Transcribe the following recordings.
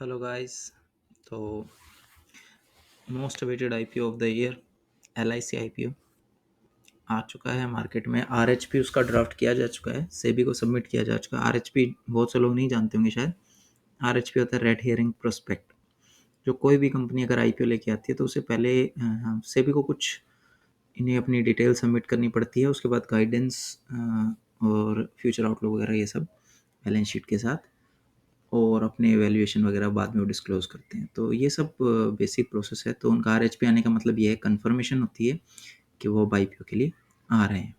Hello guys. तो most awaited IPO of the year LIC IPO आ चुका है मार्केट में। आरएचपी उसका ड्राफ्ट किया जा चुका है, सेबी को सबमिट किया जा चुका है। आरएचपी बहुत से लोग नहीं जानते होंगे शायद। आरएचपी होता है रेड हेयरिंग प्रोस्पेक्ट। जो कोई भी कंपनी अगर आईपीओ लेके आती है तो उसे पहले सेबी को कुछ इन्हें अपनी डिटेल सबमिट करनी पड़ती है। उसके बाद गाइडेंस और फ्यूचर आउटलुक वगैरह ये सब बैलेंस शीट के साथ, और अपने वैल्यूएशन वगैरह बाद में वो डिस्क्लोज करते हैं। तो ये सब बेसिक प्रोसेस है। तो उनका आरएचपी आने का मतलब ये है, कन्फर्मेशन होती है कि वो अब आईपीओ के लिए आ रहे हैं।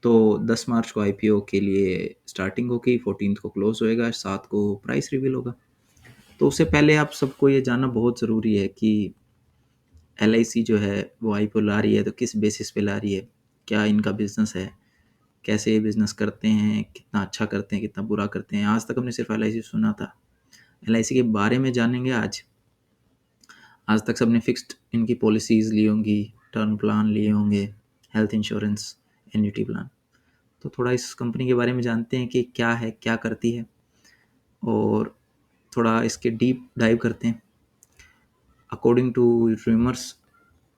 तो 10 मार्च को आईपीओ के लिए स्टार्टिंग होगी, 14 को क्लोज होएगा, 7 को प्राइस रिवील होगा। तो उससे पहले आप सबको ये जानना बहुत ज़रूरी है कि एलआईसी जो है वो आईपीओ ला रही है तो किस बेसिस पे ला रही है, क्या इनका बिजनेस है, कैसे ये बिजनेस करते हैं, कितना अच्छा करते हैं, कितना बुरा करते हैं। आज तक हमने सिर्फ एलआईसी सुना था, एलआईसी के बारे में जानेंगे आज। आज तक सबने फिक्स्ड इनकी पॉलिसीज़ ली होंगी, टर्म प्लान लिए होंगे, हेल्थ इंश्योरेंस, एन्युटी प्लान। तो थोड़ा इस कंपनी के बारे में जानते हैं कि क्या है, क्या करती है, और थोड़ा इसके डीप डाइव करते हैं। According to rumours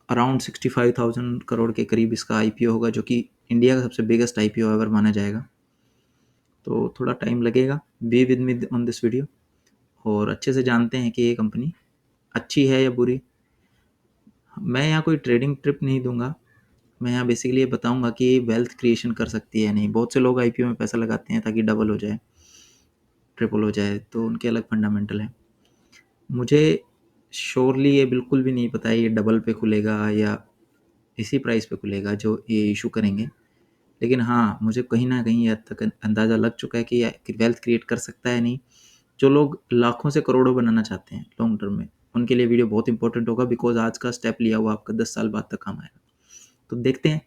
around 65,000 crore के करीब इसका आईपीओ होगा, जो कि इंडिया का सबसे बिगेस्ट आईपीओ एवर माना जाएगा। तो थोड़ा टाइम लगेगा, be with me on this video, और अच्छे से जानते हैं कि ये कंपनी अच्छी है या बुरी। मैं यहाँ कोई ट्रेडिंग ट्रिप नहीं दूंगा, मैं यहाँ बेसिकली ये बताऊंगा कि वेल्थ क्रिएशन कर सकती है या नहीं। बहुत से लोग आईपीओ में पैसा लगाते हैं ताकि डबल हो जाए, ट्रिपल हो जाए, तो उनके अलग फंडामेंटल है। मुझे श्योरली ये बिल्कुल भी नहीं पता है ये डबल पे खुलेगा या इसी प्राइस पे खुलेगा जो ये इशू करेंगे। लेकिन हाँ, मुझे कहीं ना कहीं हद तक अंदाज़ा लग चुका है कि वेल्थ क्रिएट कर सकता है। नहीं, जो लोग लाखों से करोड़ों बनाना चाहते हैं लॉन्ग टर्म में, उनके लिए वीडियो बहुत इंपॉर्टेंट होगा, बिकॉज आज का स्टेप लिया हुआ आपका 10 साल बाद तक काम आएगा। तो देखते हैं।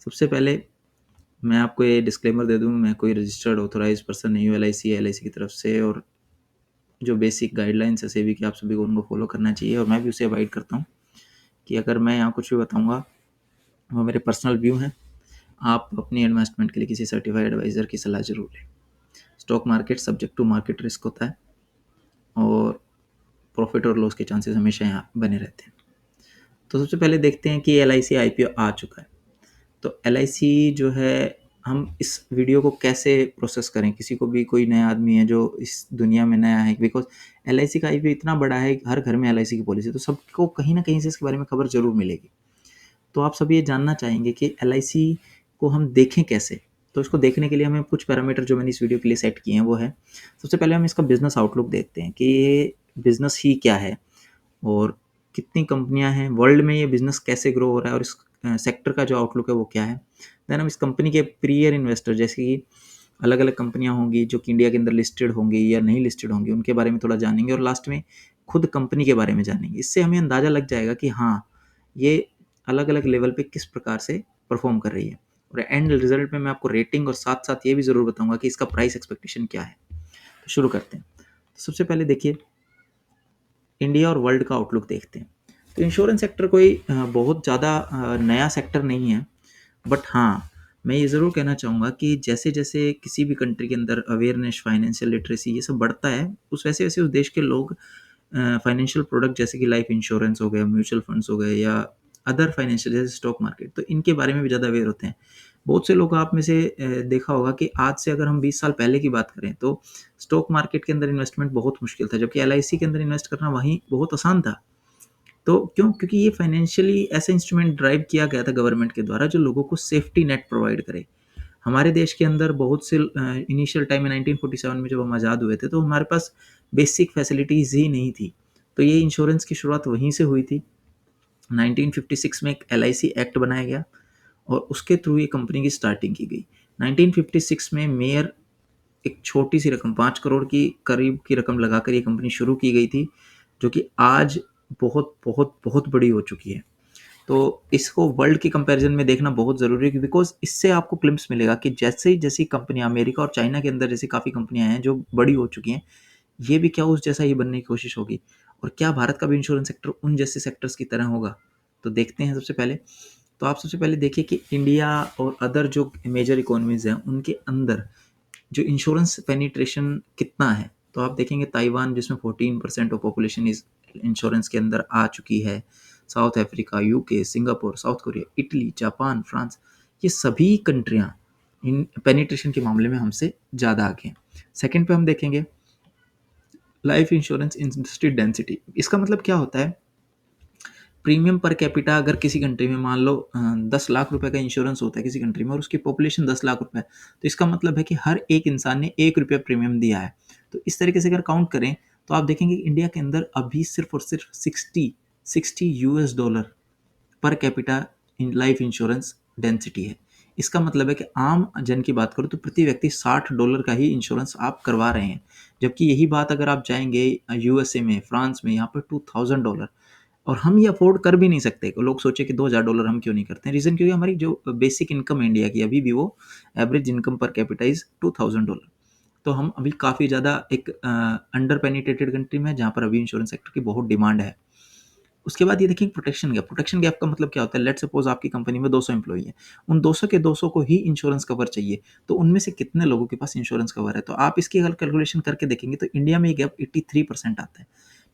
सबसे पहले मैं आपको ये डिस्क्लेमर दे दूँ, मैं कोई रजिस्टर्ड ऑथोराइज पर्सन नहीं हूँ एलआईसी की तरफ से, और जो बेसिक गाइडलाइंस है सेबी की आप सभी को उनको फॉलो करना चाहिए, और मैं भी उसे अवॉइड करता हूँ कि अगर मैं यहाँ कुछ भी बताऊँगा वो मेरे पर्सनल व्यू हैं। आप अपनी इन्वेस्टमेंट के लिए किसी सर्टिफाइड एडवाइज़र की सलाह जरूर लें। Stock market subject to market risk होता है, और प्रॉफिट और लॉस के चांसेस हमेशा यहाँ बने रहते हैं। तो सबसे पहले देखते हैं कि एलआईसी आईपीओ आ चुका है। तो एलआईसी जो है, हम इस वीडियो को कैसे प्रोसेस करें, किसी को भी, कोई नया आदमी है जो इस दुनिया में नया है, बिकॉज एलआईसी का आईपीओ इतना बड़ा है, हर घर में एलआईसी की पॉलिसी, तो सबको कहीं ना कहीं से इसके बारे में खबर जरूर मिलेगी। तो आप सब ये जानना चाहेंगे कि एलआईसी को हम देखें कैसे। तो इसको देखने के लिए हमें कुछ पैरामीटर जो मैंने इस वीडियो के लिए सेट किए हैं वो है, सबसे पहले हम इसका बिजनेस आउटलुक देखते हैं कि ये बिजनेस ही क्या है, और कितनी कंपनियां हैं वर्ल्ड में, ये बिजनेस कैसे ग्रो हो रहा है, और इस सेक्टर का जो आउटलुक है वो क्या है। देन हम इस कंपनी के प्रीयर इन्वेस्टर, जैसे कि अलग अलग कंपनियां होंगी जो कि इंडिया के अंदर लिस्टेड होंगी या नहीं लिस्टेड होंगी, उनके बारे में थोड़ा जानेंगे, और लास्ट में खुद कंपनी के बारे में जानेंगे। इससे हमें अंदाज़ा लग जाएगा कि हाँ, ये अलग अलग लेवल पे किस प्रकार से परफॉर्म कर रही है। और एंड रिजल्ट में मैं आपको रेटिंग और साथ साथ ये भी ज़रूर बताऊंगा कि इसका प्राइस एक्सपेक्टेशन क्या है। तो शुरू करते हैं। तो सबसे पहले देखिए, इंडिया और वर्ल्ड का आउटलुक देखते हैं। तो इंश्योरेंस सेक्टर कोई बहुत ज़्यादा नया सेक्टर नहीं है, बट हाँ, मैं ये ज़रूर कहना चाहूँगा कि जैसे जैसे किसी भी कंट्री के अंदर अवेयरनेस, फाइनेंशियल लिटरेसी ये सब बढ़ता है, उस वैसे वैसे उस देश के लोग फाइनेंशियल प्रोडक्ट जैसे कि लाइफ इंश्योरेंस हो गया, म्यूचुअल फंड्स हो गए, या अदर फाइनेंशियल जैसे स्टॉक मार्केट, तो इनके बारे में भी ज़्यादा अवेयर होते हैं। बहुत से लोग आप में से देखा होगा कि आज से अगर हम 20 साल पहले की बात करें तो स्टॉक मार्केट के अंदर इन्वेस्टमेंट बहुत मुश्किल था, जबकि एलआईसी के अंदर इन्वेस्ट करना वहीं बहुत आसान था। तो क्यों? क्योंकि ये फाइनेंशियली ऐसा इंस्ट्रूमेंट ड्राइव किया गया था गवर्नमेंट के द्वारा जो लोगों को सेफ्टी नेट प्रोवाइड करे। हमारे देश के अंदर बहुत से इनिशियल टाइम में 1947 में जब हम आज़ाद हुए थे तो हमारे पास बेसिक फैसिलिटीज़ ही नहीं थी। तो ये इंश्योरेंस की शुरुआत वहीं से हुई थी। 1956 में एक एलआईसी एक्ट बनाया गया और उसके थ्रू ये कंपनी की स्टार्टिंग की गई। 1956 में मेयर एक छोटी सी रकम, 5 करोड़ की करीब की रकम लगाकर ये कंपनी शुरू की गई थी, जो कि आज बहुत बहुत बहुत बड़ी हो चुकी है। तो इसको वर्ल्ड की कंपैरिजन में देखना बहुत ज़रूरी है, बिकॉज इससे आपको क्लिम्स मिलेगा कि जैसे जैसी कंपनियां अमेरिका और चाइना के अंदर जैसी काफ़ी कंपनियां हैं जो बड़ी हो चुकी हैं, ये भी क्या उस जैसा ही बनने की कोशिश होगी, और क्या भारत का भी इंश्योरेंस सेक्टर उन जैसे सेक्टर्स की तरह होगा। तो देखते हैं सबसे पहले। तो आप सबसे पहले देखिए कि इंडिया और अदर जो मेजर इकोनॉमीज हैं उनके अंदर जो इंश्योरेंस पेनिट्रेशन कितना है। तो आप देखेंगे ताइवान जिसमें 14% ऑफ पॉपुलेशन इस इंश्योरेंस के अंदर आ चुकी है, south Africa, UK, Singapore, south Korea, Italy, Japan, France, ये सभी कंट्रियाँ इन पेनिट्रेशन के मामले में हमसे ज़्यादा आगे हैं। सेकंड पे हम देखेंगे लाइफ इंश्योरेंस इंडस्ट्री डेंसिटी। इसका मतलब क्या होता है, प्रीमियम पर कैपिटा अगर किसी कंट्री में मान लो 10 लाख रुपए का इंश्योरेंस होता है किसी कंट्री में और उसकी पॉपुलेशन 10 लाख रुपए है, तो इसका मतलब है कि हर एक इंसान ने 1 रुपया प्रीमियम दिया है। तो इस तरीके से अगर काउंट करें तो आप देखेंगे इंडिया के अंदर अभी सिर्फ और सिर्फ 60 US dollar per capita in life insurance density है। इसका मतलब है कि आम जन की बात करो तो प्रति व्यक्ति $60 का ही इंश्योरेंस आप करवा रहे हैं, जबकि यही बात अगर आप जाएंगे यूएसए में, फ्रांस में, यहाँ पर $2000, और हम ये अफोर्ड कर भी नहीं सकते। लोग सोचे कि $2000 हम क्यों नहीं करते हैं, रीज़न क्योंकि हमारी जो बेसिक इनकम है इंडिया की अभी भी वो average income per capita is $2000। तो हम अभी काफ़ी ज़्यादा एक अंडर पेनिट्रेटेड कंट्री में है जहाँ पर अभी इंश्योरेंस सेक्टर की बहुत डिमांड है। उसके बाद ये देखिए प्रोटेक्शन गैप। प्रोटेक्शन गैप का मतलब क्या होता है, लेट सपोज आपकी कंपनी में 200 एम्प्लॉई है, उन 200 के 200 को ही इंश्योरेंस कवर चाहिए, तो उनमें से कितने लोगों के पास इंश्योरेंस कवर है। तो आप इसकी अगर कैलकुलेशन करके देखेंगे तो इंडिया में ये गैप 83% आता है,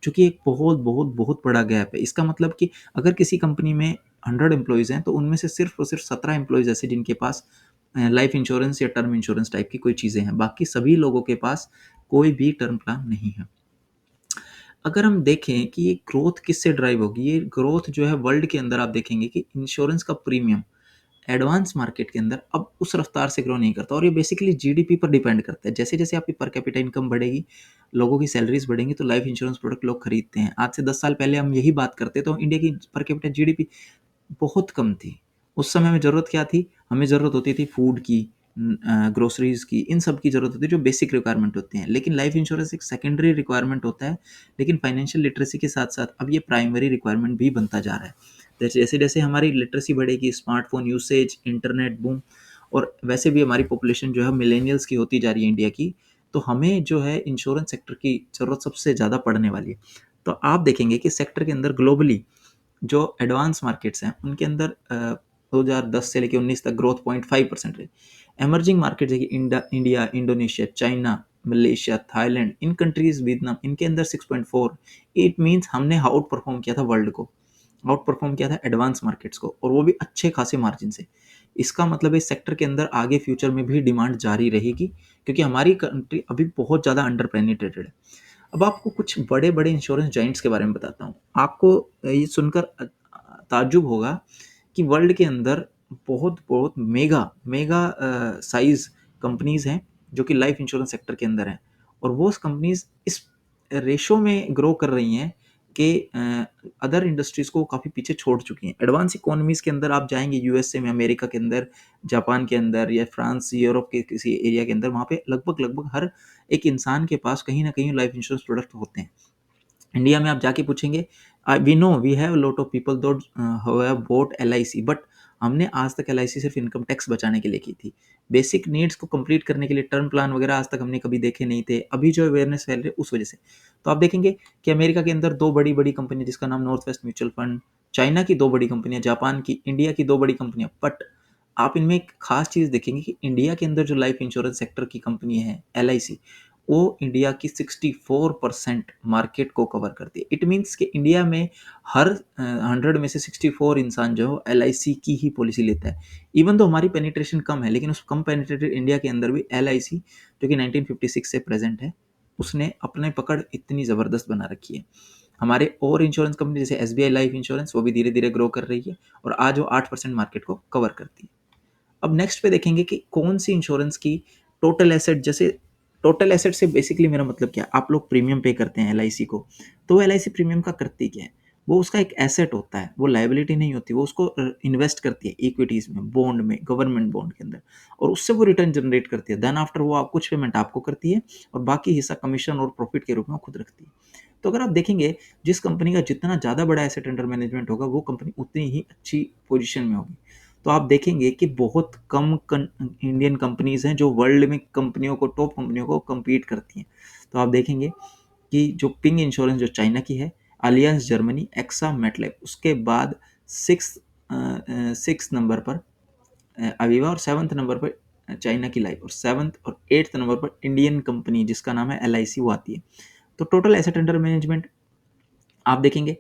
जो कि एक बहुत बहुत बहुत बड़ा गैप है। इसका मतलब कि अगर किसी कंपनी में 100 एम्प्लॉयज़ हैं तो उनमें से सिर्फ और सिर्फ 17 एम्प्लॉयज़ ऐसे जिनके पास लाइफ इंश्योरेंस या टर्म इंश्योरेंस टाइप की कोई चीज़ें हैं, बाकी सभी लोगों के पास कोई भी टर्म प्लान नहीं है। अगर हम देखें कि ये ग्रोथ किससे ड्राइव होगी, ये ग्रोथ जो है वर्ल्ड के अंदर आप देखेंगे कि इंश्योरेंस का प्रीमियम एडवांस मार्केट के अंदर अब उस रफ्तार से ग्रो नहीं करता, और ये बेसिकली जीडीपी पर डिपेंड करता है। जैसे जैसे आपकी पर कैपिटा इनकम बढ़ेगी, लोगों की सैलरीज बढ़ेंगी, तो लाइफ इंश्योरेंस प्रोडक्ट लोग खरीदते हैं। आज से 10 साल पहले हम यही बात करते तो इंडिया की पर कैपिटा जीडीपी बहुत कम थी। उस समय में ज़रूरत क्या थी? हमें ज़रूरत होती थी फूड की, ग्रोसरीज़ की, इन सब की ज़रूरत होती है जो बेसिक रिक्वायरमेंट होती हैं। लेकिन लाइफ इंश्योरेंस एक सेकेंडरी रिक्वायरमेंट होता है, लेकिन फाइनेंशियल लिटरेसी के साथ-साथ अब ये प्राइमरी रिक्वायरमेंट भी बनता जा रहा है। जैसे-जैसे हमारी लिटरेसी बढ़ेगी, स्मार्टफ़ोन यूसेज, इंटरनेट बूम, और वैसे भी हमारी पॉपुलेशन जो है मिलेनियल्स की होती जा रही है इंडिया की, तो हमें जो है इंश्योरेंस सेक्टर की ज़रूरत सबसे ज़्यादा पड़ने वाली है। तो आप देखेंगे कि सेक्टर के अंदर ग्लोबली जो एडवांस मार्केट्स हैं उनके अंदर 2010 से लेकर 19 तक ग्रोथ 0.5% रही। एमर्जिंग मार्केट देखिए India, Indonesia, China, Malaysia, Thailand, इन कंट्रीज, वियतनाम, इनके अंदर 6.4। इट मीन्स हमने आउट परफॉर्म किया था वर्ल्ड को, आउट परफॉर्म किया था एडवांस मार्केट्स को, और वो भी अच्छे खासे मार्जिन से। इसका मतलब है इस सेक्टर के अंदर आगे फ्यूचर में भी डिमांड जारी रहेगी, क्योंकि हमारी कंट्री अभी बहुत ज़्यादा अंडर पेनिट्रेटेड है। अब आपको कुछ बड़े-बड़े इंश्योरेंस जायंट्स के बारे में बताता हूँ। आपको ये सुनकर ताज्जुब होगा कि वर्ल्ड के अंदर बहुत-बहुत मेगा मेगा साइज़ कंपनीज़ हैं, जो कि लाइफ इंश्योरेंस सेक्टर के अंदर हैं, और वो कंपनीज़ इस रेशो में ग्रो कर रही हैं कि अदर इंडस्ट्रीज़ को काफ़ी पीछे छोड़ चुकी हैं। एडवांस इकोनॉमीज़ के अंदर आप जाएँगे, यूएसए में, अमेरिका के अंदर, जापान के अंदर, या फ्रांस, यूरोप के किसी एरिया के अंदर, वहाँ पे लगभग-लगभग हर एक इंसान के पास कहीं न कहीं लाइफ इंश्योरेंस प्रोडक्ट होते हैं। इंडिया में आप जाके पूछेंगे, we know we have lot of people that who have bought LIC, but हमने आज तक एलआईसी सिर्फ इनकम टैक्स बचाने के लिए की थी। बेसिक नीड्स को कंप्लीट करने के लिए टर्म प्लान वगैरह आज तक हमने कभी देखे नहीं थे। अभी जो अवेयरनेस फैल रही है उस वजह से। तो आप देखेंगे कि अमेरिका के अंदर 2 बड़ी-बड़ी कंपनी जिसका नाम north west mutual fund, China की 2 बड़ी कंपनियाँ, जापान की, इंडिया की 2 बड़ी कंपनियाँ, बट आप इनमें एक खास चीज़ देखेंगे कि इंडिया के अंदर जो लाइफ इंश्योरेंस सेक्टर की कंपनी है एलआईसी, वो इंडिया की 64% मार्केट को कवर करती है। इट मीन्स कि इंडिया में हर 100 में से 64 इंसान जो है एलआईसी की ही पॉलिसी लेता है। इवन तो हमारी पेनिट्रेशन कम है, लेकिन उस कम पेनिट्रेटेड इंडिया के अंदर भी एलआईसी, जो कि 1956 से प्रेजेंट है, उसने अपने पकड़ इतनी ज़बरदस्त बना रखी है। हमारे और इंश्योरेंस कंपनी जैसे एसबीआई लाइफ इंश्योरेंस, वो भी धीरे धीरे ग्रो कर रही है, और आज वो 8% मार्केट को कवर करती है। अब नेक्स्ट पे देखेंगे कि कौन सी इंश्योरेंस की टोटल एसेट, जैसे टोटल एसेट से बेसिकली मेरा मतलब क्या है, आप लोग प्रीमियम पे करते हैं एलआईसी को, तो एलआईसी प्रीमियम का करती क्या है, वो उसका एक एसेट होता है, वो लायबिलिटी नहीं होती, वो उसको इन्वेस्ट करती है इक्विटीज में, बॉन्ड में, गवर्नमेंट बॉन्ड के अंदर, और उससे वो रिटर्न जनरेट करती है। देन आफ्टर वो आप कुछ पेमेंट आपको करती है, और बाकी हिस्सा कमीशन और प्रॉफिट के रूप में वो खुद रखती है। तो अगर आप देखेंगे, जिस कंपनी का जितना ज़्यादा बड़ा एसेट अंडर मैनेजमेंट होगा, वो कंपनी उतनी ही अच्छी पोजीशन में होगी। तो आप देखेंगे कि बहुत कम इंडियन कंपनीज हैं जो वर्ल्ड में कंपनियों को, टॉप कंपनियों को कम्पीट करती हैं। तो आप देखेंगे कि जो पिंग इंश्योरेंस जो चाइना की है, अलियंस जर्मनी, एक्सा, मेटलाइफ, उसके बाद सिक्स सिक्स नंबर पर अवीवा, और सेवन्थ नंबर पर चाइना की लाइफ, और 7th और 8th नंबर पर इंडियन कंपनी जिसका नाम है LIC वो आती है। तो टोटल एसेट अंडर मैनेजमेंट आप देखेंगे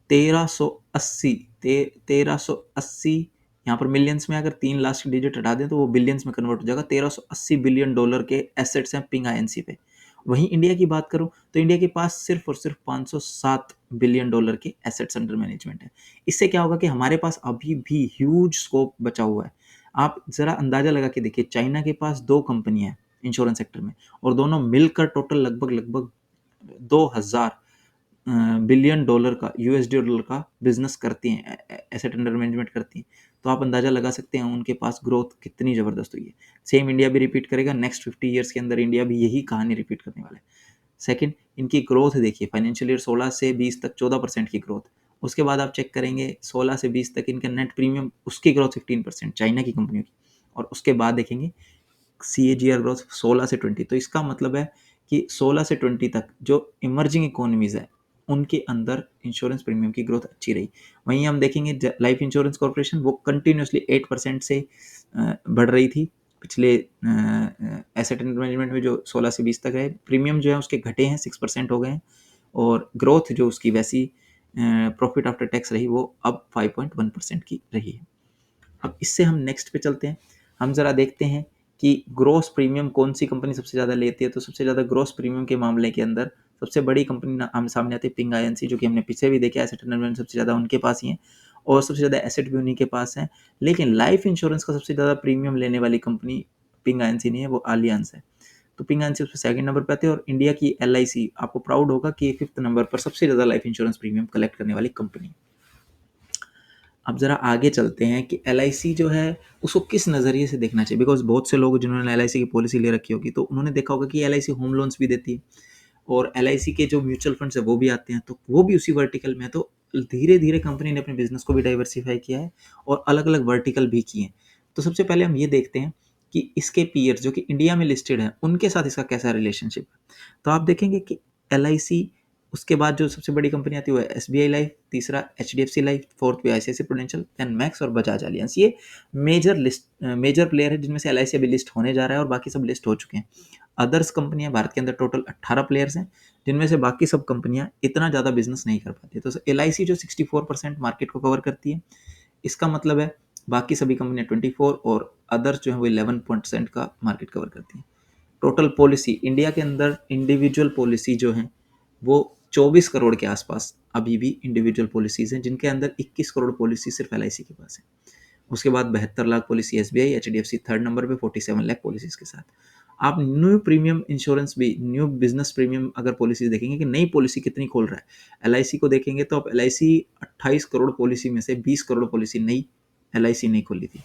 1380, 1380, यहाँ पर मिलियंस में अगर 3 लास्ट डिजिट हटा दें तो वो बिलियंस में कन्वर्ट हो जाएगा। 1380 बिलियन डॉलर के एसेट्स हैं पिंग आईएनसी पे। वहीं इंडिया की बात करूं तो इंडिया के पास सिर्फ और सिर्फ 507 बिलियन डॉलर के एसेट्स अंडर मैनेजमेंट है। इससे क्या होगा कि हमारे पास अभी भी ह्यूज स्कोप बचा हुआ है। आप जरा अंदाजा लगा के देखिए, चाइना के पास 2 कंपनियां हैं इंश्योरेंस सेक्टर में, और दोनों मिलकर टोटल लगभग लगभग 2000 बिलियन डॉलर का, यूएसडी डॉलर का बिजनेस करती हैं, एसेट अंडर मैनेजमेंट करती हैं। तो आप अंदाजा लगा सकते हैं उनके पास ग्रोथ कितनी ज़बरदस्त हुई है। सेम इंडिया भी रिपीट करेगा नेक्स्ट 50 ईयर्स के अंदर, इंडिया भी यही कहानी रिपीट करने वाला है। सेकंड, इनकी ग्रोथ देखिए, फाइनेंशियल ईयर 16 से 20 तक 14% की ग्रोथ। उसके बाद आप चेक करेंगे 16 से 20 तक इनका नेट प्रीमियम, उसकी ग्रोथ 15% चाइना की कंपनियों की। और उसके बाद देखेंगे CAGR ग्रोथ 16 से 20। तो इसका मतलब है कि 16 से 20 तक जो इमर्जिंग इकोनॉमीज है उनके अंदर इंश्योरेंस प्रीमियम की ग्रोथ अच्छी रही। वहीं हम देखेंगे लाइफ इंश्योरेंस कॉर्पोरेशन, वो कंटिन्यूसली 8% से बढ़ रही थी पिछले एसेट अंडर मैनेजमेंट में जो 16 से 20 तक है। प्रीमियम जो है उसके घटे हैं, 6% हो गए हैं, और ग्रोथ जो उसकी वैसी प्रॉफिट आफ्टर टैक्स रही वो अब 5.1% की रही है। अब इससे हम नेक्स्ट पे चलते हैं। हम ज़रा देखते हैं कि ग्रॉस प्रीमियम कौन सी कंपनी सबसे ज़्यादा लेती है। तो सबसे ज़्यादा ग्रॉस प्रीमियम के मामले के अंदर सबसे बड़ी कंपनी हम सामने आती है पिंग आईएनसी, जो कि हमने पीछे भी देखा, एसेट अंडर मैनेजमेंट सबसे ज़्यादा उनके पास ही है और सबसे ज़्यादा एसेट भी उन्हीं के पास है। लेकिन लाइफ इंश्योरेंस का सबसे ज़्यादा प्रीमियम लेने वाली कंपनी पिंग आईएनसी नहीं है, वो अलियांज है। तो पिंग आईएनसी उसमें सेकंड नंबर पर आते हैं, और इंडिया की LIC आपको प्राउड होगा कि 5th नंबर पर सबसे ज़्यादा लाइफ इंश्योरेंस प्रीमियम कलेक्ट करने वाली कंपनी। अब ज़रा आगे चलते हैं कि LIC जो है उसको किस नज़रिए से देखना चाहिए, बिकॉज बहुत से लोग जिन्होंने LIC की पॉलिसी ले रखी होगी तो उन्होंने देखा होगा कि LIC होम लोन्स भी देती है, और LIC के जो म्यूचुअल फंड्स है वो भी आते हैं, तो वो भी उसी वर्टिकल में है। तो धीरे धीरे कंपनी ने अपने बिजनेस को भी डाइवर्सिफाई किया है और अलग अलग वर्टिकल भी किए हैं। तो सबसे पहले हम ये देखते हैं कि इसके पीयर्स जो कि इंडिया में लिस्टेड है उनके साथ इसका कैसा रिलेशनशिप है। तो आप देखेंगे कि LIC, उसके बाद जो सबसे बड़ी कंपनी आती है वो है SBI लाइफ, तीसरा HDFC लाइफ, फोर्थ पे ICICI प्रूडेंशियल, देन मैक्स और बजाज अलियांस। ये मेजर प्लेयर है जिनमें से LIC अभी लिस्ट होने जा रहा है और बाकी सब लिस्ट हो चुके हैं। अदर्स कंपनियां भारत के अंदर टोटल 18 प्लेयर्स हैं, जिनमें से बाकी सब कंपनियां इतना ज़्यादा बिजनेस नहीं कर पाती। तो LIC जो 64% मार्केट को कवर करती है, इसका मतलब है बाकी सभी कंपनियां 24 और अदर्स जो है वो 11% का मार्केट कवर करती है। टोटल पॉलिसी इंडिया के अंदर इंडिविजुअल पॉलिसी जो है वो 24 करोड़ के आसपास अभी भी इंडिविजुअल पॉलिसीज हैं, जिनके अंदर 21 करोड़ पॉलिसी सिर्फ LIC के पास है। उसके बाद 72 lakh policy SBI, HDFC third number पे 47 लाख पॉलिसीज के साथ। आप न्यू प्रीमियम इंश्योरेंस भी, न्यू बिजनेस प्रीमियम अगर पॉलिसीज देखेंगे कि नई पॉलिसी कितनी खोल रहा है LIC को देखेंगे, तो आप LIC 28 करोड़ पॉलिसी में से 20 करोड़ पॉलिसी नई LIC नहीं खोली थी।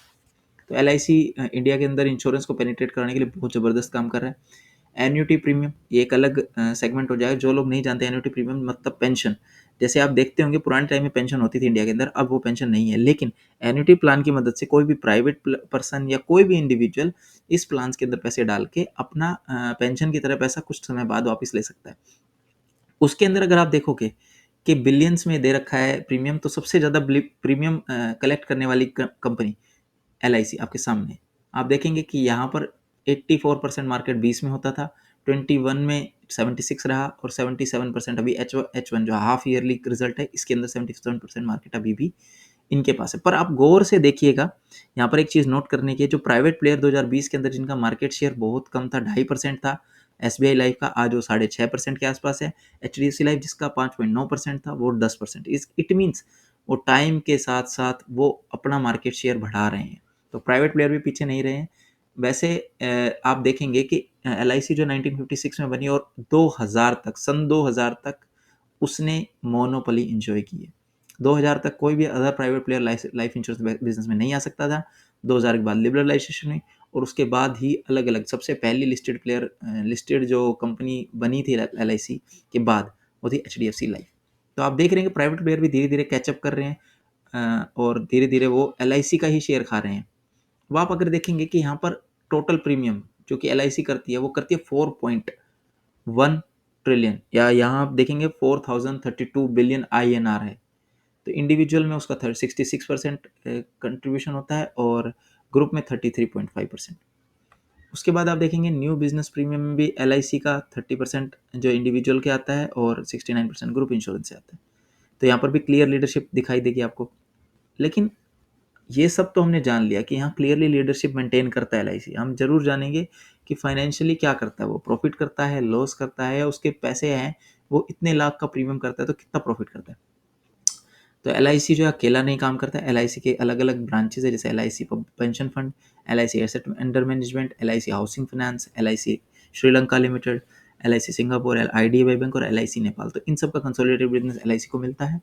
तो LIC इंडिया के अंदर इंश्योरेंस को पेनिट्रेट कराने के लिए बहुत ज़बरदस्त काम कर रहा है। एन्युटी प्रीमियम ये एक अलग सेगमेंट हो जाएगा। जो लोग नहीं जानते एन्युटी प्रीमियम मतलब पेंशन, जैसे आप देखते होंगे पुराने टाइम में पेंशन होती थी इंडिया के अंदर, अब वो पेंशन नहीं है, लेकिन एन्युटी प्लान की मदद से कोई भी प्राइवेट पर्सन या कोई भी इंडिविजुअल इस प्लान के अंदर पैसे डाल के अपना पेंशन की तरह पैसा कुछ समय बाद वापस ले सकता है। उसके अंदर अगर आप देखोगे कि बिलियंस में दे रखा है प्रीमियम, तो सबसे ज़्यादा प्रीमियम कलेक्ट करने वाली कंपनी LIC आपके सामने। आप देखेंगे कि यहाँ पर 84% मार्केट 20 में होता था, 21 में 76 रहा, और 77% अभी H1 जो हाफ ईयरली रिजल्ट है इसके अंदर 77% मार्केट अभी भी इनके पास है। पर आप गौर से देखिएगा, यहाँ पर एक चीज़ नोट करने की है, जो प्राइवेट प्लेयर 2020 के अंदर जिनका मार्केट शेयर बहुत कम था, 2.5% था, SBI लाइफ का आज वो 6.5% के आसपास है, HDFC लाइफ जिसका 5.9% था वो 10%। इट मीन्स वो टाइम के साथ साथ वो अपना मार्केट शेयर बढ़ा रहे हैं, तो प्राइवेट प्लेयर भी पीछे नहीं रहे हैं। वैसे आप देखेंगे कि LIC जो 1956 में बनी और 2000 तक, सन 2000 तक उसने मोनोपोली इंजॉय की है। 2000 तक कोई भी other private player life insurance business में नहीं आ सकता था। 2000 के बाद लिबरलाइजेशन हुई, और उसके बाद ही अलग अलग सबसे पहली लिस्टेड प्लेयर, लिस्टेड जो कंपनी बनी थी LIC के बाद, वो थी HDFC लाइफ। तो आप देख रहे हैं कि प्राइवेट प्लेयर भी धीरे धीरे कैचअप कर रहे हैं, और धीरे धीरे वो LIC का ही शेयर खा रहे हैं। अब आप अगर देखेंगे कि यहाँ पर टोटल प्रीमियम जो कि LIC करती है वो करती है 4.1 ट्रिलियन, या यहाँ आप देखेंगे 4032 बिलियन INR है। तो इंडिविजुअल में उसका 66% कंट्रीब्यूशन होता है और ग्रुप में 33.5%। उसके बाद आप देखेंगे न्यू बिजनेस प्रीमियम में भी LIC का 30% जो इंडिविजुअल के आता है और 69% ग्रुप इंश्योरेंस से आता है। तो यहाँ पर भी क्लियर लीडरशिप दिखाई देगी आपको। लेकिन ये सब तो हमने जान लिया कि यहाँ क्लियरली लीडरशिप मेंटेन करता है LIC। हम जरूर जानेंगे कि फाइनेंशियली क्या करता है, वो प्रॉफिट करता है, लॉस करता है, या उसके पैसे हैं वो इतने लाख का प्रीमियम करता है तो कितना प्रॉफिट करता है। तो LIC जो है अकेला नहीं काम करता है, LIC के अलग अलग ब्रांचेज है, जैसे LIC pension fund, LIC asset under management, LIC housing finance, LIC Sri Lanka limited, LIC Singapore, IDBI bank और LIC नेपाल। तो इन सब का कंसोलिडेटेड बिजनेस LIC को मिलता है।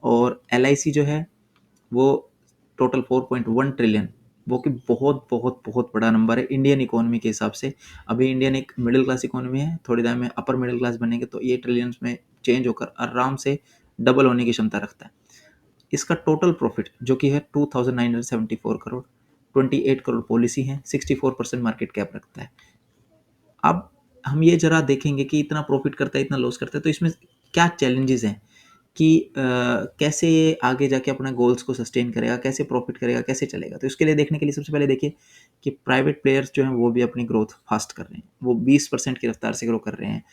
और LIC जो है वो टोटल 4.1 ट्रिलियन, वो कि बहुत बहुत बहुत बड़ा नंबर है इंडियन इकोनॉमी के हिसाब से। अभी इंडियन एक मिडिल क्लास इकोनॉमी है, थोड़ी देर में अपर मिडिल क्लास बनेंगे तो ये ट्रिलियंस में चेंज होकर आराम से डबल होने की क्षमता रखता है। इसका टोटल प्रॉफिट जो कि है 2974 करोड़, 28 करोड़ पॉलिसी है, 64% मार्केट कैप रखता है। अब हम ये जरा देखेंगे कि इतना प्रॉफिट करता है, इतना लॉस करता है, तो इसमें क्या चैलेंजेस हैं कि कैसे ये आगे जाके अपना गोल्स को सस्टेन करेगा, कैसे प्रॉफिट करेगा, कैसे चलेगा। तो इसके लिए देखने के लिए सबसे पहले देखिए कि प्राइवेट प्लेयर्स जो हैं वो भी अपनी ग्रोथ फास्ट कर रहे हैं, वो 20% की रफ्तार से ग्रो कर रहे हैं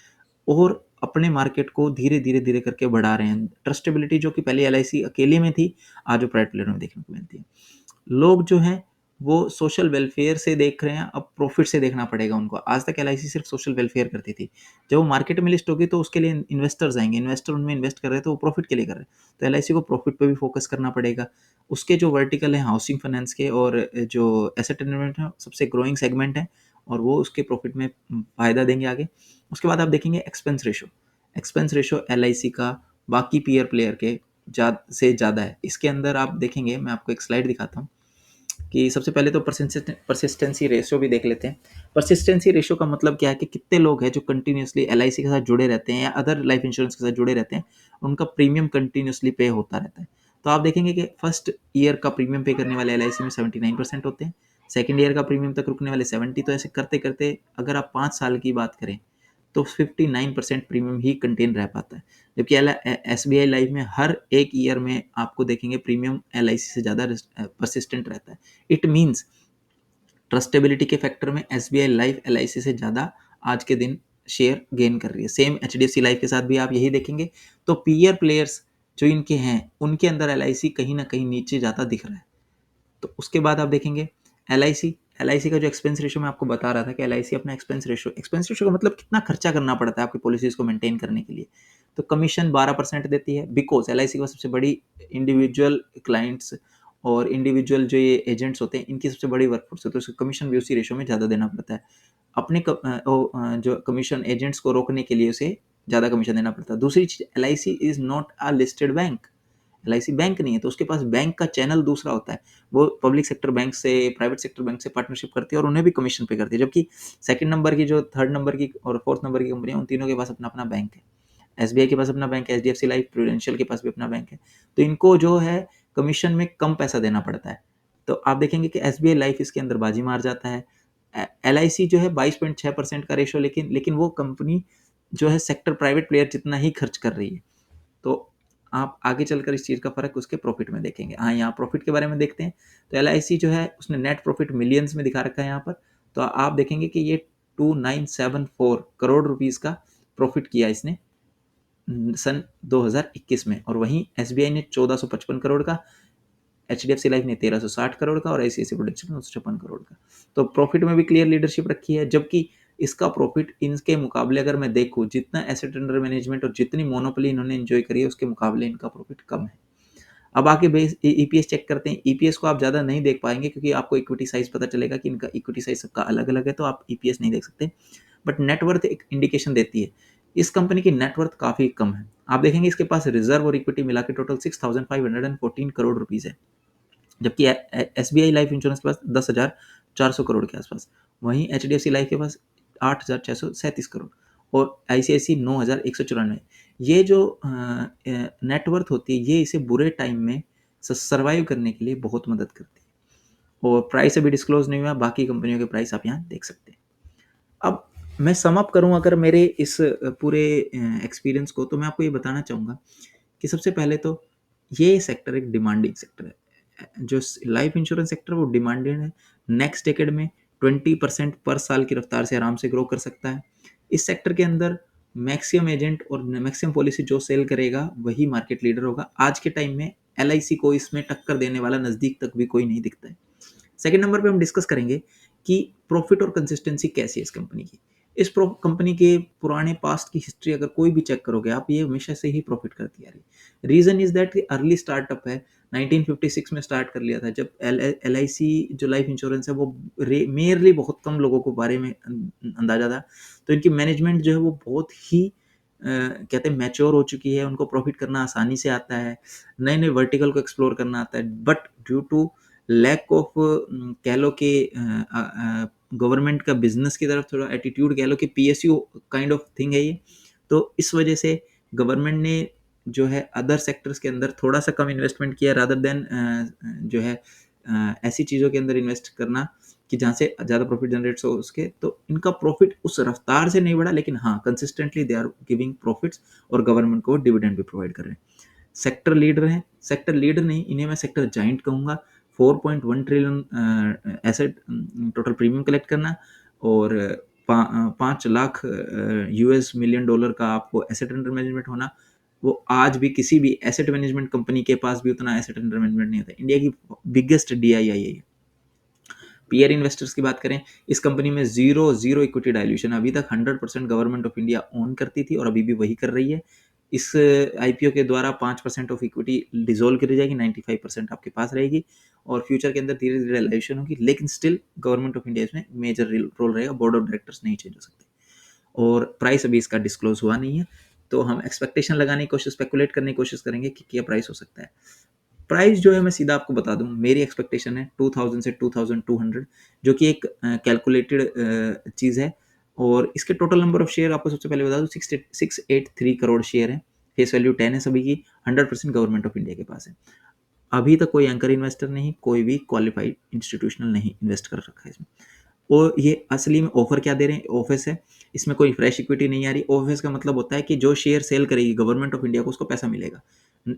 और अपने मार्केट को धीरे धीरे धीरे करके बढ़ा रहे हैं। ट्रस्टेबिलिटी जो कि पहले LIC अकेले में थी, आज वो प्राइवेट प्लेयर में देखने को मिलती है। लोग जो हैं वो सोशल वेलफेयर से देख रहे हैं, अब प्रॉफिट से देखना पड़ेगा उनको। आज तक LIC सिर्फ सोशल वेलफेयर करती थी, जब वो मार्केट में लिस्ट होगी तो उसके लिए इन्वेस्टर्स आएंगे, इन्वेस्टर उनमें इन्वेस्ट कर रहे हैं तो वो प्रॉफिट के लिए कर रहे हैं। तो LIC को प्रॉफिट पे भी फोकस करना पड़ेगा। उसके जो वर्टिकल है हाउसिंग फाइनेंस के और जो एसेट मैनेजमेंट है सबसे ग्रोइंग सेगमेंट है और वो उसके प्रॉफिट में फायदा देंगे आगे। उसके बाद आप देखेंगे एक्सपेंस रेशो LIC का बाकी पीयर प्लेयर के से ज़्यादा है। इसके अंदर आप देखेंगे, मैं आपको एक स्लाइड दिखाता हूँ कि सबसे पहले तो परसिस्टेंसी रेशियो भी देख लेते हैं। परसिस्टेंसी रेशियो का मतलब क्या है कि कितने लोग हैं जो कंटिन्यूसली LIC के साथ जुड़े रहते हैं या अदर लाइफ इंश्योरेंस के साथ जुड़े रहते हैं, उनका प्रीमियम कंटिन्यूसली पे होता रहता है। तो आप देखेंगे कि फर्स्ट ईयर का प्रीमियम पे करने वाले LIC में 79% होते हैं, सेकेंड ईयर का प्रीमियम तक रुकने वाले 70। तो ऐसे करते करते अगर आप 5 साल की बात करें तो 59% प्रीमियम ही कंटेन रह पाता है। जबकि SBI लाइफ में हर एक ईयर में आपको देखेंगे प्रीमियम LIC से ज़्यादा परसिस्टेंट रहता है। इट मीन्स ट्रस्टेबिलिटी के फैक्टर में SBI लाइफ LIC से ज़्यादा आज के दिन शेयर गेन कर रही है। सेम HDFC लाइफ के साथ भी आप यही देखेंगे। तो पीयर प्लेयर्स जो इनके हैं उनके अंदर LIC कहीं ना कहीं नीचे ज़्यादा दिख रहा है। तो उसके बाद आप देखेंगे LIC का जो एक्सपेंस रेशियो मैं आपको बता रहा था कि LIC अपना एक्सपेंस रेशियो का मतलब कितना खर्चा करना पड़ता है आपकी पॉलिसीज को मेंटेन करने के लिए। तो कमीशन 12% देती है, बिकॉज LIC का सबसे बड़ी इंडिविजुअल क्लाइंट्स और इंडिविजुअल जो ये एजेंट्स होते हैं इनकी सबसे बड़ी वर्कफोर्स है, तो उसको कमीशन भी उसी रेशियो में ज़्यादा देना पड़ता है। अपने जो कमीशन एजेंट्स को रोकने के लिए उसे ज़्यादा कमीशन देना पड़ता है। दूसरी चीज़, LIC is not a listed bank. LIC bank नहीं है, तो उसके पास बैंक का चैनल दूसरा होता है। वो पब्लिक सेक्टर बैंक से, प्राइवेट सेक्टर बैंक से पार्टनरशिप करती है और उन्हें भी कमीशन पे करती है। जबकि सेकंड नंबर की, जो थर्ड नंबर की और फोर्थ नंबर की कंपनियां, उन तीनों के पास अपना अपना बैंक है। SBI के पास अपना बैंक है, HDFC लाइफ, प्रूडेंशियल के पास भी अपना बैंक है। तो इनको जो है कमीशन में कम पैसा देना पड़ता है। तो आप देखेंगे कि SBI लाइफ इसके अंदर बाजी मार जाता है। LIC जो है 22.6% का रेशो, लेकिन वो कंपनी जो है सेक्टर प्राइवेट प्लेयर जितना ही खर्च कर रही है। तो आप आगे चलकर इस चीज़ का फ़र्क उसके प्रॉफिट में देखेंगे। हाँ, यहाँ प्रॉफिट के बारे में देखते हैं तो LIC जो है उसने नेट प्रॉफिट मिलियंस में दिखा रखा है यहाँ पर। तो आप देखेंगे कि ये 2974 करोड़ रुपीस का प्रॉफिट किया इसने सन 2021 में, और वहीं SBI ने 1455 करोड़ का, HDFC लाइफ ने 1360 करोड़ का और ICICI प्रूडेंशियल ने 956 करोड़ का। तो प्रॉफिट में भी क्लियर लीडरशिप रखी है, जबकि इसका प्रॉफिट इनके मुकाबले अगर मैं देखूं, जितना एसेट अंडर मैनेजमेंट और जितनी मोनोपोली इन्होंने एंजॉय करी है उसके मुकाबले इनका प्रॉफिट कम है। अब आके बेस EPS चेक करते हैं। EPS को आप ज़्यादा नहीं देख पाएंगे क्योंकि आपको इक्विटी साइज पता चलेगा कि इनका इक्विटी साइज सबका अलग अलग है, तो आप EPS नहीं देख सकते। बट नेटवर्थ एक इंडिकेशन देती है। इस कंपनी की नेटवर्थ काफ़ी कम है। आप देखेंगे इसके पास रिजर्व और इक्विटी मिला के टोटल 6514 करोड़ रुपीज़ है, जबकि SBI लाइफ इंश्योरेंस के पास 10,400 करोड़ के आसपास, वहीं HDFC लाइफ के पास 8,637 करोड़ और ICICI 9,194। ये जो नेटवर्थ होती है ये इसे बुरे टाइम में सर्वाइव करने के लिए बहुत मदद करती है। और प्राइस अभी डिस्क्लोज नहीं हुआ, बाकी कंपनियों के प्राइस आप यहाँ देख सकते हैं। अब मैं सम अप करूँ अगर मेरे इस पूरे एक्सपीरियंस को, तो मैं आपको ये बताना चाहूँगा कि सबसे पहले तो ये सेक्टर एक डिमांडिंग सेक्टर है। जो लाइफ इंश्योरेंस सेक्टर वो डिमांडेड है। नेक्स्ट डेकेड में 20% पर साल की रफ्तार से आराम से ग्रो कर सकता है। इस सेक्टर के अंदर मैक्सिमम एजेंट और मैक्सिमम पॉलिसी जो सेल करेगा वही मार्केट लीडर होगा। आज के टाइम में LIC को इसमें टक्कर देने वाला नज़दीक तक भी कोई नहीं दिखता है। सेकंड नंबर पे हम डिस्कस करेंगे कि प्रॉफिट और कंसिस्टेंसी कैसी है इस कंपनी की। इस कंपनी के पुराने पास्ट की हिस्ट्री अगर कोई भी चेक करोगे आप, ये हमेशा से ही प्रॉफिट करती आ रही है। Reason is that early startup है, 1956 में स्टार्ट कर लिया था जब LIC जो लाइफ इंश्योरेंस है वो मेयरली बहुत कम लोगों को बारे में अंदाजा था। तो इनकी मैनेजमेंट जो है वो बहुत ही कहते हैं मैच्योर हो चुकी है, उनको प्रॉफिट करना आसानी से आता है, नए नए वर्टिकल को एक्सप्लोर करना आता है। But due to lack of कह लो कि गवर्नमेंट का बिजनेस की तरफ थोड़ा एटीट्यूड, कह लो कि PSU काइंड ऑफ थिंग है ये, तो इस वजह से गवर्नमेंट ने जो है अदर सेक्टर्स के अंदर थोड़ा सा कम इन्वेस्टमेंट किया रादर देन जो है ऐसी चीज़ों के अंदर इन्वेस्ट करना कि जहाँ से ज़्यादा प्रॉफिट जनरेट हो उसके। तो इनका प्रॉफिट उस रफ्तार से नहीं बढ़ा, लेकिन हाँ consistently they are giving profits और गवर्नमेंट को डिविडेंड भी प्रोवाइड कर रहे हैं। सेक्टर लीडर हैं, सेक्टर लीडर नहीं, इन्हें मैं सेक्टर जाइंट कहूँगा। 4.1 trillion asset total premium collect करना और 5 लाख $मिलियन का आपको एसेट अंडर मैनेजमेंट होना। वो आज भी किसी भी एसेट मैनेजमेंट कंपनी के पास भी उतना एसेट अंडर मैनेजमेंट नहीं होता। इंडिया की बिगेस्ट DII है। पीयर इन्वेस्टर्स की बात करें, इस कंपनी में जीरो इक्विटी डायल्यूशन, अभी तक 100% गवर्नमेंट ऑफ इंडिया ओन करती थी और अभी भी वही कर रही है। इस IPO के द्वारा 5% ऑफ इक्विटी डिजोल्व करी जाएगी, 95% आपके पास रहेगी और फ्यूचर के अंदर धीरे धीरे डायल्यूशन होगी, लेकिन स्टिल गवर्नमेंट ऑफ इंडिया इसमें मेजर रोल रहेगा, बोर्ड ऑफ डायरेक्टर्स नहीं चेंज हो सकते। और प्राइस अभी इसका डिस्क्लोज हुआ नहीं है, तो हम एक्सपेक्टेशन लगाने की कोशिश, स्पेकुलेट करने की कोशिश करेंगे कि क्या प्राइस हो सकता है। प्राइस जो है मैं सीधा आपको बता दूं, मेरी एक्सपेक्टेशन है 2000 से 2200, जो कि एक कैलकुलेटेड चीज़ है। और इसके टोटल नंबर ऑफ शेयर आपको सबसे पहले बता दूं 683 करोड़ शेयर है, फेस वैल्यू 10 है सभी की, 100% गवर्नमेंट ऑफ इंडिया के पास है। अभी तक कोई एंकर इन्वेस्टर नहीं, कोई भी क्वालिफाइड इंस्टीट्यूशनल नहीं इन्वेस्ट कर रखा है इसमें। और ये असली में ऑफर क्या दे रहे हैं, ऑफिस है, इसमें कोई फ्रेश इक्विटी नहीं आ रही। ऑफिस का मतलब होता है कि जो शेयर सेल करेगी गवर्नमेंट ऑफ इंडिया को उसको पैसा मिलेगा,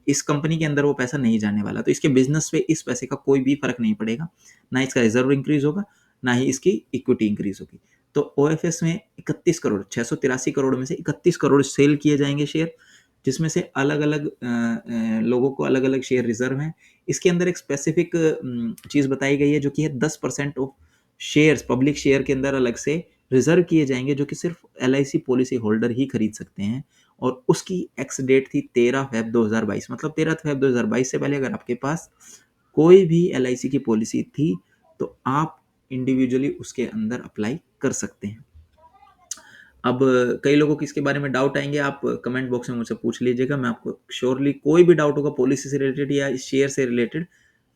इस कंपनी के अंदर वो पैसा नहीं जाने वाला, तो इसके बिजनेस पे इस पैसे का कोई भी फर्क नहीं पड़ेगा, ना इसका रिजर्व इंक्रीज होगा ना ही इसकी इक्विटी इंक्रीज होगी। तो OFS में 31 करोड़ 683 करोड़ में से 31 करोड़ सेल किए जाएंगे शेयर, जिसमें से अलग अलग लोगों को अलग अलग शेयर रिजर्व हैं। इसके अंदर एक स्पेसिफिक चीज़ बताई गई है जो कि है 10% ऑफ शेयर्स पब्लिक शेयर के अंदर अलग से रिजर्व किए जाएंगे, जो कि सिर्फ LIC पॉलिसी होल्डर ही खरीद सकते हैं। और उसकी एक्स डेट थी 13 फेब 2022, मतलब 13 फेब 2022 से पहले अगर आपके पास कोई भी LIC की पॉलिसी थी तो आप इंडिविजुअली उसके अंदर अप्लाई कर सकते हैं। अब कई लोगों को इसके बारे में डाउट आएंगे, आप कमेंट बॉक्स में मुझसे पूछ लीजिएगा, मैं आपको श्योरली कोई भी डाउट होगा पॉलिसी से रिलेटेड या इस शेयर से रिलेटेड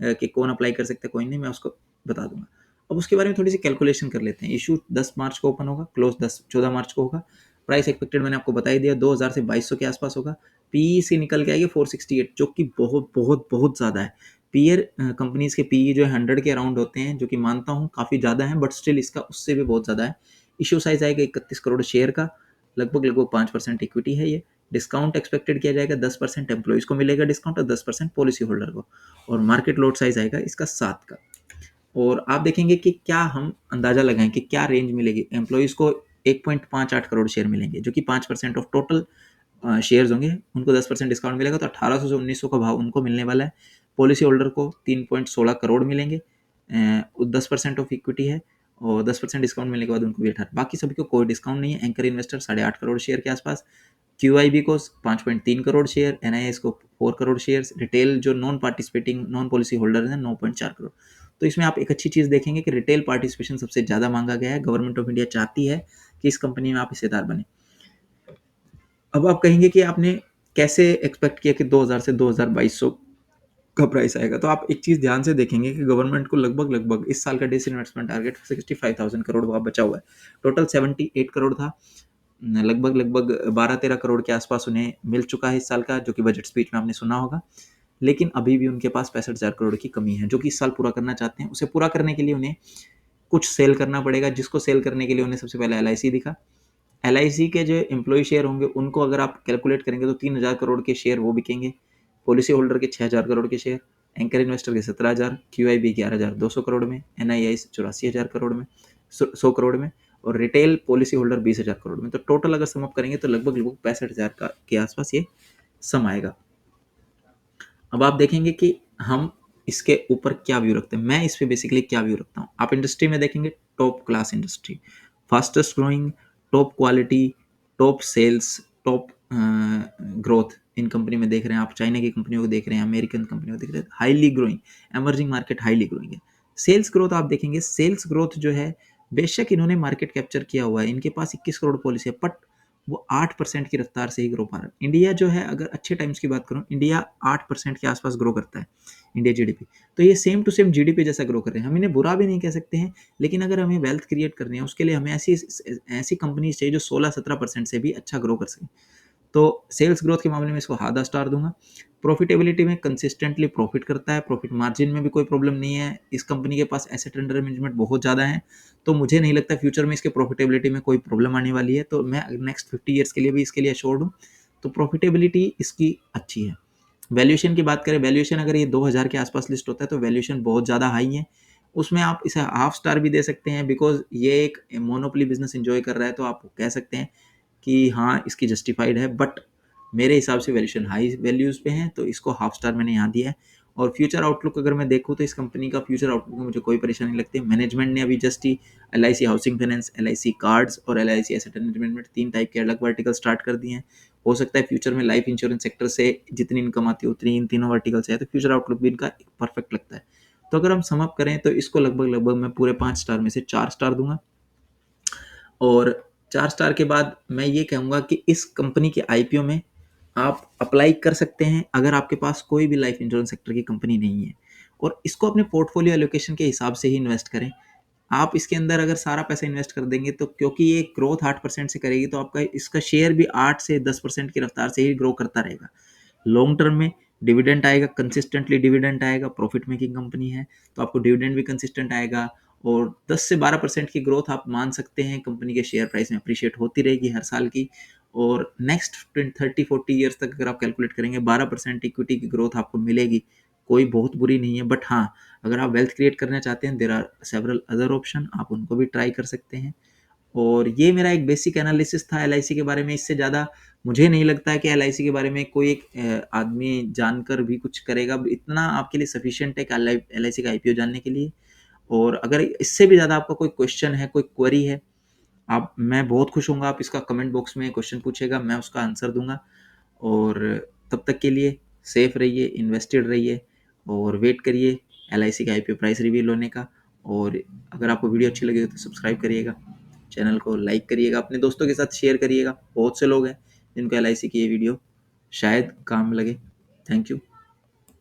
कि कौन अप्लाई कर सकता है कोई नहीं, मैं उसको बता दूंगा। अब उसके बारे में थोड़ी सी कैलकुलेशन कर लेते हैं। इशू 10 मार्च को ओपन होगा, क्लोज 14 मार्च को होगा। प्राइस एक्सपेक्टेड मैंने आपको बता ही दिया, 2000 से 2200 के आसपास होगा। PE से निकल के आएगी 468, जो कि बहुत बहुत बहुत ज़्यादा है। पीयर कंपनीज के PE जो है 100 के अराउंड होते हैं, जो कि मानता हूँ काफ़ी ज़्यादा है, बट स्टिल इसका उससे भी बहुत ज़्यादा है। इशू साइज आएगा 31 करोड़ शेयर का, लगभग 5% इक्विटी है ये। डिस्काउंट एक्सपेक्टेड किया जाएगा 10% एम्प्लॉइज को मिलेगा डिस्काउंट और 10% पॉलिसी होल्डर को। और मार्केट लॉट साइज आएगा इसका 7 का। और आप देखेंगे कि क्या हम अंदाजा लगाएं कि क्या रेंज मिलेगी एम्प्लॉइज को। 1.58 करोड़ शेयर मिलेंगे, जो कि 5% ऑफ टोटल शेयर्स होंगे, उनको 10% डिस्काउंट मिलेगा, तो 1800 से 1900 का भाव उनको मिलने वाला है। पॉलिसी होल्डर को 3.16 करोड़ मिलेंगे, 10% ऑफ इक्विटी है और 10% डिस्काउंट मिलने के बाद उनको भी 18। बाकी सभी को कोई डिस्काउंट नहीं है। एंकर इन्वेस्टर 8.5 करोड़ शेयर के आसपास, QIB को 5.3 करोड़ शेयर, NIS को 4 करोड़ शेयर, रिटेल जो non participating non policy holder हैं 9.4 करोड़। तो इसमें आप एक अच्छी चीज़ देखेंगे कि रिटेल पार्टिसिपेशन सबसे ज़्यादा मांगा गया है। गवर्नमेंट ऑफ इंडिया चाहती है कि इस कंपनी में आप हिस्सेदार बने। अब आप कहेंगे कि आपने कैसे एक्सपेक्ट किया कि 2000 से 2200 का प्राइस आएगा, तो आप एक चीज़ ध्यान से देखेंगे कि गवर्नमेंट को लगभग इस साल का डिस इन्वेस्टमेंट टारगेट 65,000 करोड़ का बचा हुआ है। टोटल 78 करोड़ था, लगभग 12-13 करोड़ के आसपास उन्हें मिल चुका है इस साल का, जो कि बजट स्पीच में आपने सुना होगा। लेकिन अभी भी उनके पास 65,000 करोड़ की कमी है, जो कि इस साल पूरा करना चाहते हैं। उसे पूरा करने के लिए उन्हें कुछ सेल करना पड़ेगा, जिसको सेल करने के लिए उन्हें सबसे पहले LIC दिखा। LIC के जो एम्प्लॉय शेयर होंगे उनको अगर आप कैलकुलेट करेंगे तो 3,000 करोड़ के शेयर वो बिकेंगे, पॉलिसी होल्डर के 6,000 करोड़ के शेयर, एंकर इन्वेस्टर के 17,000, QIB 11,200 करोड़ में, NIS 84,000 करोड़ में, 100 करोड़ में, और रिटेल पॉलिसी होल्डर 20,000 करोड़ में। तो टोटल अगर सम अप करेंगे तो लगभग लगभग 65,000 के आसपास ये सम आएगा। अब आप देखेंगे कि हम इसके ऊपर क्या व्यू रखते हैं। मैं इस पे बेसिकली क्या व्यू रखता हूँ, आप इंडस्ट्री में देखेंगे top class industry, fastest growing, top quality, top sales, top growth इन कंपनी में देख रहे हैं आप। चाइना की कंपनियों को देख रहे हैं, अमेरिकन कंपनियों को देख रहे हैं, highly growing, emerging market highly growing है। सेल्स ग्रोथ आप देखेंगे, सेल्स ग्रोथ जो है बेशक इन्होंने मार्केट कैप्चर किया हुआ है, इनके पास 21 करोड़ पॉलिसी है, बट वो 8% की रफ्तार से ही ग्रो पा रहा है। इंडिया जो है, अगर अच्छे टाइम्स की बात करूं, इंडिया 8% के आसपास ग्रो करता है इंडिया जीडीपी। तो ये सेम टू सेम जीडीपी जैसा ग्रो कर रहे हैं, हम इन्हें बुरा भी नहीं कह सकते हैं, लेकिन अगर हमें वेल्थ क्रिएट करनी है उसके लिए हमें ऐसी ऐसी कंपनीज चाहिए जो 16-17% से भी अच्छा ग्रो कर सके। तो सेल्स ग्रोथ के मामले में इसको आधा स्टार दूंगा। प्रॉफिटेबिलिटी में कंसिस्टेंटली प्रॉफिट करता है, प्रॉफिट मार्जिन में भी कोई प्रॉब्लम नहीं है, इस कंपनी के पास एसेट अंडर मैनेजमेंट बहुत ज़्यादा है, तो मुझे नहीं लगता फ्यूचर में इसके प्रॉफिटेबिलिटी में कोई प्रॉब्लम आने वाली है। तो मैं नेक्स्ट 50 ईयर्स के लिए भी इसके लिए अश्योर्ड हूँ। तो प्रॉफिटेबिलिटी इसकी अच्छी है। वैल्यूएशन की बात करें, वैल्यूएशन अगर ये 2000 के आसपास लिस्ट होता है तो वैल्यूएशन बहुत ज़्यादा हाई है, उसमें आप इसे हाफ स्टार भी दे सकते हैं, बिकॉज ये एक मोनोपोली बिजनेस एंजॉय कर रहा है, तो आप कह सकते हैं कि हाँ इसकी जस्टिफाइड है। बट मेरे हिसाब से वैल्यूएशन हाई वैल्यूज़ पे है, तो इसको हाफ स्टार मैंने यहाँ दिया है। और फ्यूचर आउटलुक अगर मैं देखूँ तो इस कंपनी का फ्यूचर आउटलुक में मुझे कोई परेशानी नहीं लगती। मैनेजमेंट ने अभी जस्ट ही LIC housing finance, LIC cards और LIC एसेट मैनेजमेंट 3 टाइप के अलग वर्टिकल स्टार्ट कर दिए हैं। हो सकता है फ्यूचर में लाइफ इंश्योरेंस सेक्टर से जितनी इनकम आती है उतनी इन तीनों वर्टिकल से है, तो फ्यूचर आउटलुक भी इनका परफेक्ट लगता है। तो अगर हम सम अप करें तो इसको लगभग लगभग मैं पूरे 5 स्टार में से 4 स्टार दूंगा। और 4 स्टार के बाद मैं ये कहूँगा कि इस कंपनी के IPO में आप अप्लाई कर सकते हैं अगर आपके पास कोई भी लाइफ इंश्योरेंस सेक्टर की कंपनी नहीं है, और इसको अपने पोर्टफोलियो एलोकेशन के हिसाब से ही इन्वेस्ट करें। आप इसके अंदर अगर सारा पैसा इन्वेस्ट कर देंगे तो क्योंकि ये ग्रोथ 8% से करेगी, तो आपका इसका शेयर भी 8 से 10% की रफ्तार से ही ग्रो करता रहेगा। लॉन्ग टर्म में डिविडेंड आएगा, कंसिस्टेंटली डिविडेंड आएगा, प्रॉफिट मेकिंग कंपनी है तो आपको डिविडेंड भी कंसिस्टेंट आएगा, और 10 से 12% की ग्रोथ आप मान सकते हैं कंपनी के शेयर प्राइस में अप्रिशिएट होती रहेगी हर साल की। और नेक्स्ट 30-40 ईयर्स तक अगर आप कैलकुलेट करेंगे 12% इक्विटी की ग्रोथ आपको मिलेगी, कोई बहुत बुरी नहीं है। बट हाँ, अगर आप वेल्थ क्रिएट करना चाहते हैं, there are several other option, आप उनको भी ट्राई कर सकते हैं। और ये मेरा एक बेसिक एनालिसिस था LIC के बारे में। इससे ज़्यादा मुझे नहीं लगता है कि LIC के बारे में कोई एक आदमी जानकर भी कुछ करेगा। इतना आपके लिए सफिशिएंट है LIC का IPO जानने के लिए। और अगर इससे भी ज़्यादा आपका कोई क्वेश्चन है, कोई क्वेरी है, आप मैं बहुत खुश होऊंगा, आप इसका कमेंट बॉक्स में क्वेश्चन पूछेगा, मैं उसका आंसर दूंगा। और तब तक के लिए सेफ रहिए, इन्वेस्टेड रहिए, और वेट करिए LIC का IPO प्राइस रिवील होने का। और अगर आपको वीडियो अच्छी लगी तो सब्सक्राइब करिएगा, चैनल को लाइक करिएगा, अपने दोस्तों के साथ शेयर करिएगा। बहुत से लोग हैं जिनको LIC की ये वीडियो शायद काम लगे। Thank you.